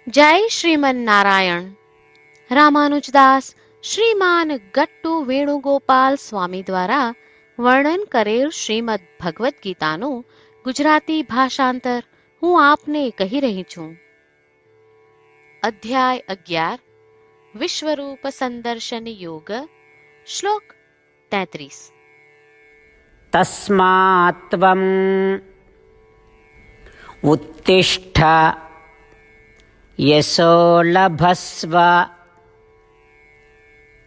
જય શ્રીમન નારાયણ. રામાનુજદાસ શ્રીમાન ગટ્ટુ વેણુગોપાલ સ્વામી દ્વારા વર્ણન કરેલ શ્રીમદ ભગવદ્ ગીતાનું ગુજરાતી ભાષાંતર હું આપને કહી રહી છું. અધ્યાય 11 વિશ્વરૂપ સંદર્શન યોગ. શ્લોક 33. તસ્માત્ત્વં ઉત્તિષ્ઠ યશો લભસ્વ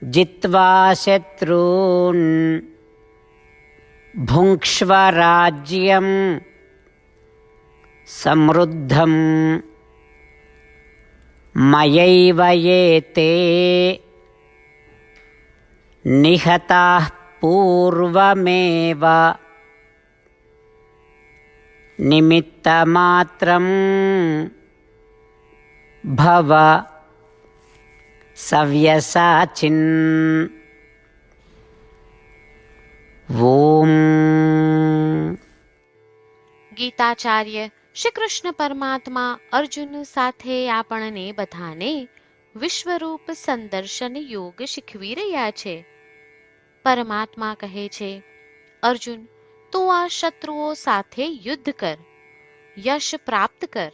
જિત્વા શત્રૂન ભુંક્ષ્વ રાજ્યં સમૃદ્ધં મયૈવ યેતે નિહતાઃ પૂર્વમેવ નિમિત્તમાત્રં ભવ સવ્યસાચિન. ઓમ. ગીતાચાર્ય શ્રી કૃષ્ણ પરમાત્મા અર્જુન સાથે આપણને બધાને વિશ્વરૂપ સંદર્શન યોગ શીખવી રહ્યા છે. પરમાત્મા કહે છે, અર્જુન, તું આ શત્રુઓ સાથે યુદ્ધ કર, યશ પ્રાપ્ત કર,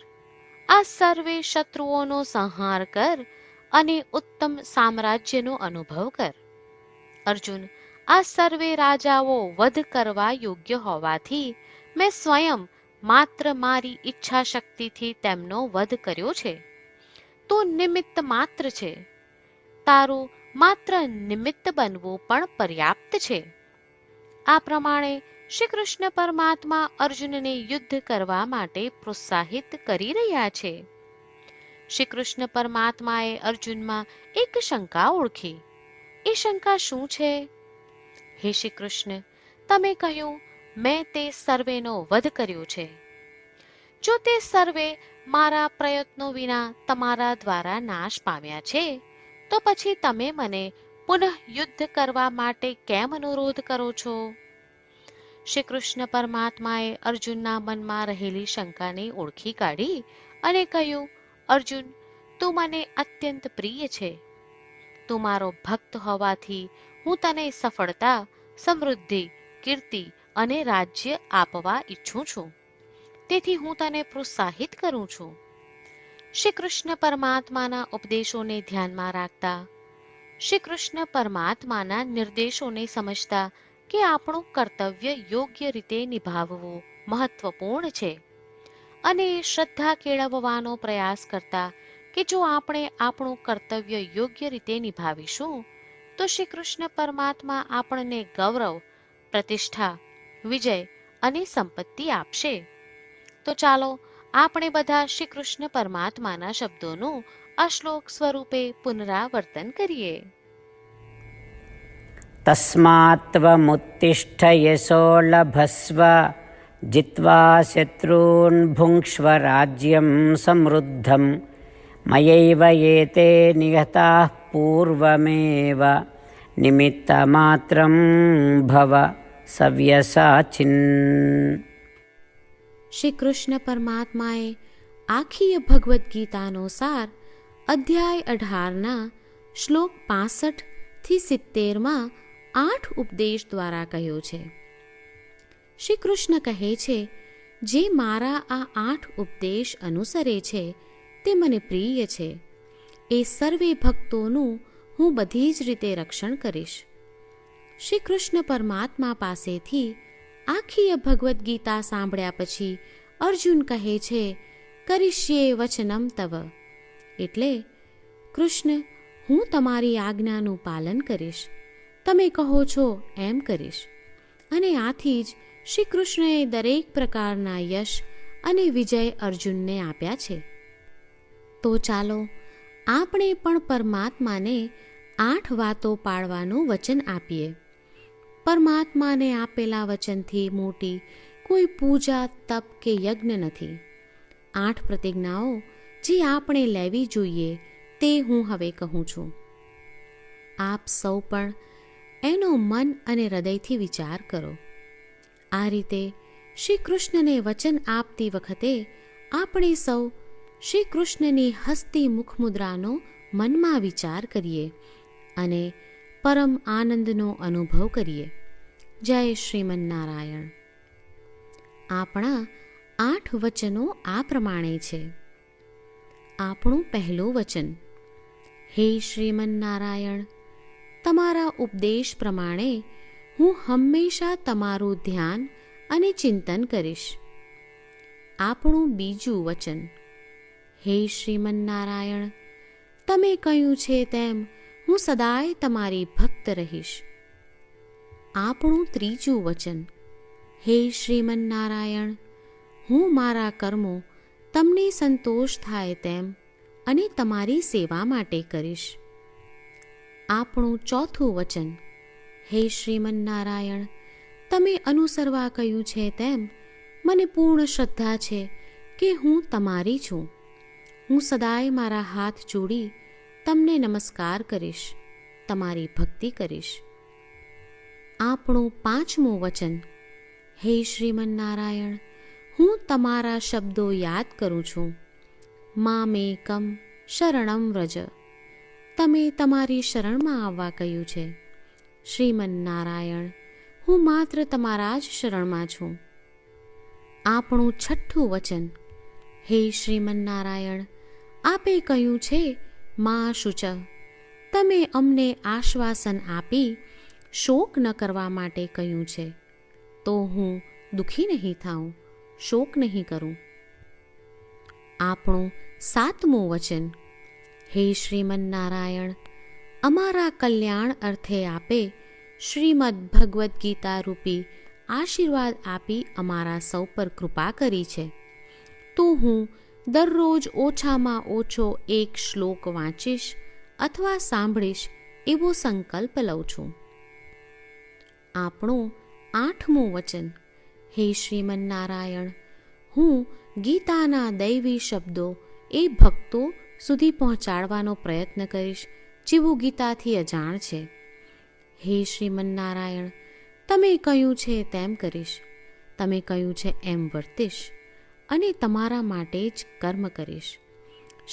આ સર્વે શત્રુઓનો સંહાર કર અને ઉત્તમ સામ્રાજ્યનો અનુભવ કર. અર્જુન, આ સર્વે રાજાઓ વધ કરવા યોગ્ય હોવાથી મેં સ્વયં માત્ર મારી ઈચ્છા શક્તિથી તેમનો વધ કર્યો છે. તું નિમિત્ત માત્ર છે. તારું માત્ર નિમિત્ત બનવું પણ પર્યાપ્ત છે. આ પ્રમાણે શ્રી કૃષ્ણ પરમાત્મા અર્જુનને યુદ્ધ કરવા માટે પ્રોત્સાહિત કરી રહ્યા છે. શ્રી કૃષ્ણ પરમાત્માએ અર્જુનમાં એક શંકા ઓળખી. એ શંકા શું છે? હે શ્રી કૃષ્ણ, તમે કહ્યું મેં તે સર્વેનો વધ કર્યો છે. જો તે સર્વે મારા પ્રયત્નો વિના તમારા દ્વારા નાશ પામ્યા છે, તો પછી તમે મને પુનઃ યુદ્ધ કરવા માટે કેમ અનુરોધ કરો છો? શ્રી કૃષ્ણ પરમાત્માએ અર્જુનના મનમાં રહેલી શંકાને ઓળખી કાઢી અને કહ્યું, અર્જુન, તું મને અત્યંત પ્રિય છે. તું મારો ભક્ત હોવાથી હું તને સફળતા, સમૃદ્ધિ, કીર્તિ અને રાજ્ય આપવા ઈચ્છું છું. તેથી હું તને પ્રોત્સાહિત કરું છું. શ્રી કૃષ્ણ પરમાત્માના ઉપદેશોને ધ્યાનમાં રાખતા, શ્રી કૃષ્ણ પરમાત્માના નિર્દેશોને સમજતા કે આપણું કર્તવ્ય યોગ્ય રીતે નિભાવવું મહત્વપૂર્ણ છે, અને શ્રદ્ધા કેળવવાનો પ્રયાસ કરતા કે જો આપણે આપણું કર્તવ્ય યોગ્ય રીતે નિભાવીશું તો શ્રી કૃષ્ણ પરમાત્મા આપણને ગૌરવ, પ્રતિષ્ઠા, વિજય અને સંપત્તિ આપશે. તો ચાલો આપણે બધા શ્રી કૃષ્ણ પરમાત્માના શબ્દોનું આ શ્લોક સ્વરૂપે પુનરાવર્તન કરીએ. તસ્માત્ત્વમુત્તિષ્ઠ યશો લભસ્વ જિત્વા શત્રૂન ભુંક્ષ્વ રાજ્યં સમૃદ્ધં મયૈવ યેતે નિહતાઃ પૂર્વમેવ નિમિત્તમાત્રં ભવ સવ્યસાચિન. શ્રી કૃષ્ણ પરમાત્માએ આખી ભગવદ્ ગીતાનો સાર અધ્યાય 18ના શ્લોક 65 થી 70માં 8 ઉપદેશ દ્વારા કહ્યો છે. શ્રી કૃષ્ણ કહે છે, જે મારા આ 8 ઉપદેશ અનુસરે છે તે મને પ્રિય છે. એ સર્વે ભક્તોનું હું બધી જ રીતે રક્ષણ કરીશ. શ્રી કૃષ્ણ પરમાત્મા પાસેથી આખી ભગવદ્ ગીતા સાંભળ્યા પછી અર્જુન કહે છે, કરિષ્યે વચનમ તવ, એટલે કૃષ્ણ, હું તમારી આજ્ઞાનું પાલન કરીશ, તમે કહો છો એમ કરીશ. અને આથી જ શ્રી કૃષ્ણએ દરેક પ્રકારના યશ અને વિજય અર્જુનને આપ્યા છે. તો ચાલો આપણે પણ પરમાત્માને 8 વાતો પાળવાનું વચન આપીએ. પરમાત્માને આપેલા વચનથી મોટી કોઈ પૂજા, તપ કે યજ્ઞ નથી. 8 પ્રતિજ્ઞાઓ જે આપણે લેવી જોઈએ તે હું હવે કહું છું. આપ સૌ પણ એનો મન અને હૃદયથી વિચાર કરો. આ રીતે શ્રી કૃષ્ણને વચન આપતી વખતે આપણે સૌ શ્રી કૃષ્ણની હસતી મુખમુદ્રાનો મનમાં વિચાર કરીએ અને પરમ આનંદનો અનુભવ કરીએ. જય શ્રીમન્નારાયણ. આપણા 8 વચનો આ પ્રમાણે છે. આપણું પહેલું વચન: હે શ્રીમન્નારાયણ, તમારા ઉપદેશ પ્રમાણે હું હંમેશા તમારું ધ્યાન અને ચિંતન કરીશ. આપણું બીજું વચન: હે શ્રીમન્નારાયણ, તમે કહ્યું છે તેમ હું સદાય તમારી ભક્ત રહીશ. આપણું ત્રીજું વચન: હે શ્રીમન્નારાયણ, હું મારા કર્મો તમને સંતોષ થાય તેમ અને તમારી સેવા માટે કરીશ. આપણું ચોથું વચન: હે શ્રીમન્નારાયણ, તમે અનુસરવા કહ્યું છે તેમ મને પૂર્ણ શ્રદ્ધા છે કે હું તમારી છું. હું સદાય મારા હાથ જોડી તમને નમસ્કાર કરીશ, તમારી ભક્તિ કરીશ. આપણું પાંચમું વચન: હે શ્રીમન્નારાયણ, હું તમારા શબ્દો યાદ કરું છું. મામેકમ શરણમ વ્રજ, તમે તમારી શરણમાં આવવા કહ્યું છે. શ્રીમન્નારાયણ, હું માત્ર તમારા જ શરણમાં છું. આપણું છઠ્ઠું વચન: હે શ્રીમન્નારાયણ, આપે કહ્યું છે મા શુચ, તમે અમને આશ્વાસન આપી શોક ન કરવા માટે કહ્યું છે, તો હું દુઃખી નહીં થાઉં, શોક નહીં કરું. આપણું સાતમું વચન: હે શ્રીમન્નારાયણ, અમારા કલ્યાણ અર્થે આપે શ્રીમદ્ ભગવદ્ ગીતા રૂપી આશીર્વાદ આપી અમારા સૌ પર કૃપા કરી છે, તો હું દરરોજ ઓછામાં ઓછો 1 શ્લોક વાંચીશ અથવા સાંભળીશ એવો સંકલ્પ લઉં છું. આપણું આઠમું વચન: હે શ્રીમન્નારાયણ, હું ગીતાના દૈવી શબ્દો એ ભક્તો સુધી પહોંચાડવાનો પ્રયત્ન કરીશ જેઓ ગીતાથી અજાણ છે. હે શ્રીમન્નારાયણ, તમે કહ્યું છે તેમ કરીશ, તમે કહ્યું છે એમ વર્તીશ અને તમારા માટે જ કર્મ કરીશ.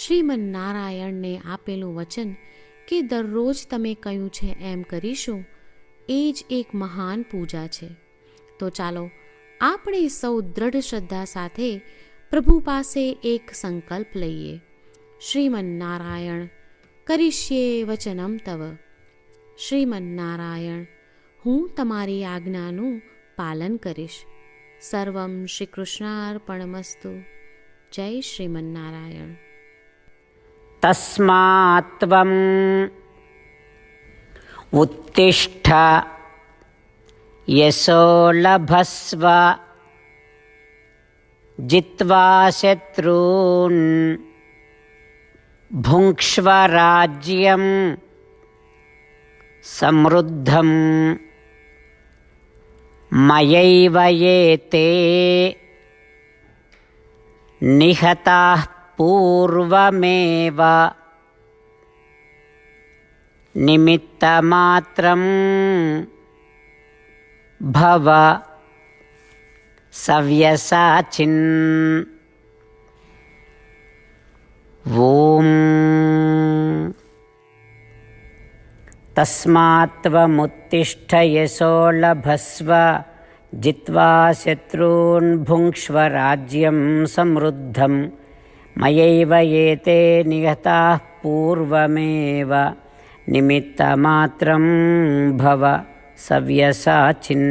શ્રીમન્નારાયણને આપેલું વચન કે દરરોજ તમે કહ્યું છે એમ કરીશું, એ જ એક મહાન પૂજા છે. તો ચાલો આપણે સૌ દ્રઢ શ્રદ્ધા સાથે પ્રભુ પાસે એક સંકલ્પ લઈએ. શ્રીમન્નારાયણ, કરીશ્યે વચનમ તવ. શ્રીમન્નારાયણ, હું તમારી આજ્ઞાનું પાલન કરીશ. સર્વમ શ્રી કૃષ્ણાર્પણમસ્તુ. જય શ્રીમન્નારાયણ. તસ્માત્ ત્વમ ઉત્તિષ્ઠ યશો લભસ્વ જિત્વા શત્રૂન ભુંક્ષ્વ રાજ્યમ સમૃદ્ધમ મયૈવ યેતે નિહતાઃ પૂર્વમેવ નિમિત્તમાત્રં ભવ સવ્યસાચિન. ઓમ તસ્માત્ ત્વમુત્તિષ્ઠ યશો લભસ્વ જિત્વા શત્રૂન ભુંક્ષ્વ રાજ્યમ સમૃદ્ધમ મયૈવ યેતે નિહતાઃ પૂર્વમેવ નિમિત્તમાત્રં ભવ સવ્યસાચિન.